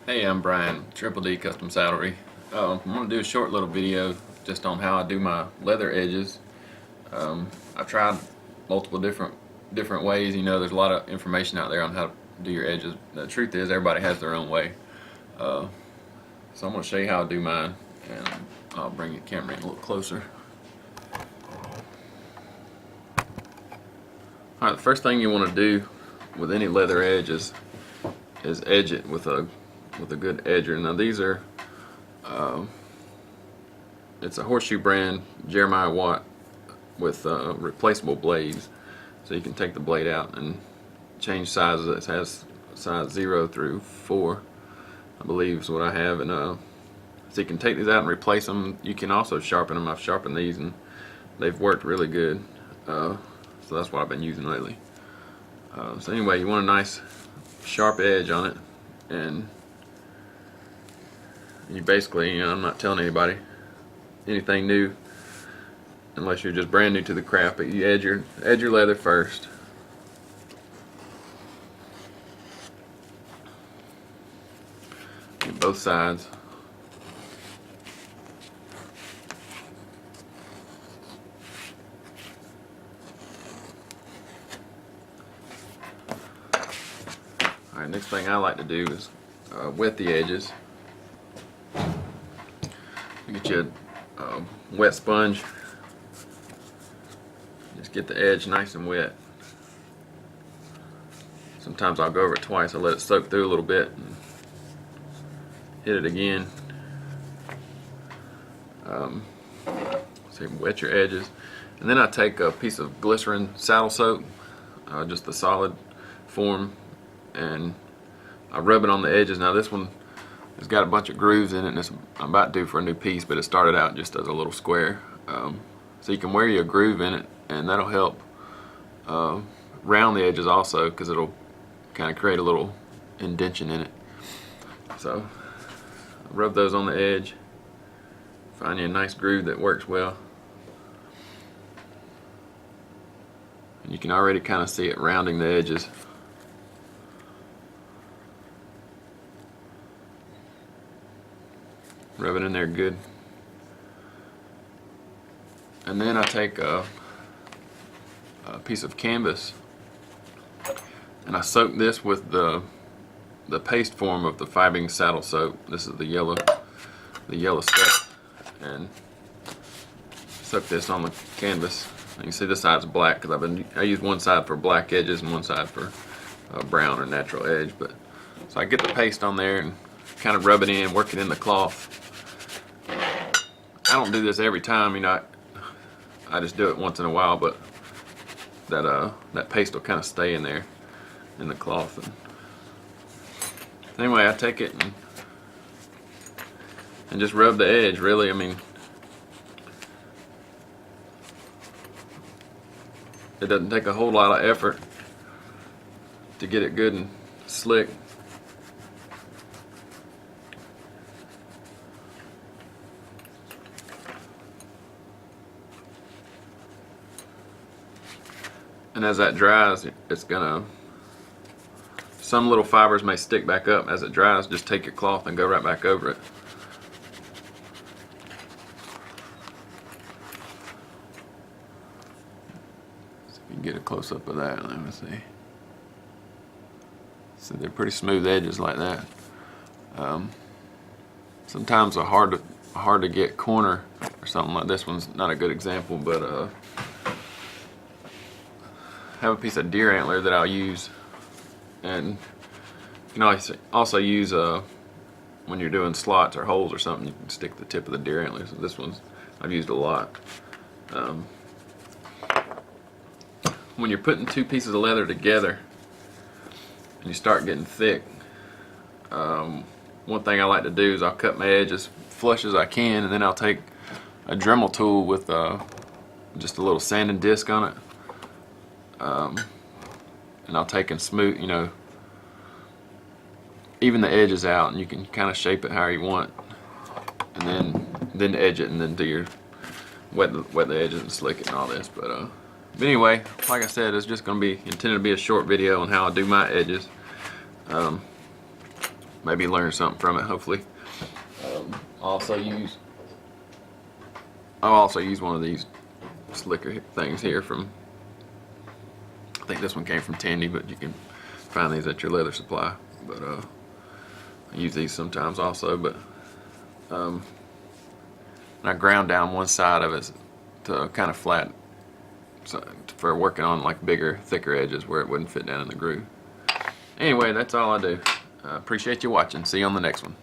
Hey, I'm Brian, Triple D Custom Saddlery. I'm going to do a short little video just on how I do my leather edges. I've tried multiple different ways. You know, there's a lot of information out there on how to do your edges. The truth is, everybody has their own way. So I'm going to show you how I do mine, and I'll bring the camera in a little closer. All right, the first thing you want to do with any leather edge is edge it with a good edger. Now these are it's a Horseshoe brand Jeremiah Watt with replaceable blades, so you can take the blade out and change sizes. It has size 0 through 4, I believe is what I have, and so you can take these out and replace them. You can also sharpen them. I've sharpened these and they've worked really good, so that's what I've been using lately. So anyway, you want a nice sharp edge on it, and you basically, I'm not telling anybody anything new unless you're just brand new to the craft, but you edge your leather first. Get both sides. Alright, next thing I like to do is wet the edges. You get you a wet sponge. Just get the edge nice and wet. Sometimes I'll go over it twice. I'll let it soak through a little bit and hit it again. So you can wet your edges. And then I take a piece of glycerin saddle soap, just the solid form, and I rub it on the edges. Now this one has got a bunch of grooves in it, and I'm about due for a new piece, but it started out just as a little square. So you can wear you a groove in it, and that'll help round the edges also, because it'll kind of create a little indentation in it. So rub those on the edge, find you a nice groove that works well, and you can already kind of see it rounding the edges. Rub it in there good. And then I take a piece of canvas and I soak this with the paste form of the Fibing saddle soap. This is the yellow stuff, and soak this on the canvas. You can see this side's black because I use one side for black edges and one side for brown or natural edge. But so I get the paste on there and kind of rub it in, work it in the cloth. I don't do this every time, you know. I just do it once in a while, but that paste will kind of stay in there in the cloth. And anyway, I take it and just rub the edge. Really, I mean, it doesn't take a whole lot of effort to get it good and slick. And as that dries, it's gonna, some little fibers may stick back up. As it dries, just take your cloth and go right back over it. So if you can get a close up of that, let me see. So they're pretty smooth edges like that. Sometimes a hard to get corner or something like this one's not a good example, but have a piece of deer antler that I'll use, and you can also use when you're doing slots or holes or something, you can stick the tip of the deer antler. So this one's I've used a lot. When you're putting two pieces of leather together and you start getting thick, one thing I like to do is I'll cut my edge as flush as I can, and then I'll take a Dremel tool with just a little sanding disc on it. And I'll take and smooth, you know, even the edges out, and you can kind of shape it how you want, and then edge it, and then do your wet the edges and slick it and all this. But anyway, like I said, it's just going to be intended to be a short video on how I do my edges. maybe learn something from it, hopefully. I'll also use one of these slicker things here from, I think this one came from Tandy, but you can find these at your leather supply. But I use these sometimes also, but I ground down one side of it to kind of flat, so for working on like bigger, thicker edges where it wouldn't fit down in the groove. Anyway, that's all I do. Appreciate you watching. See you on the next one.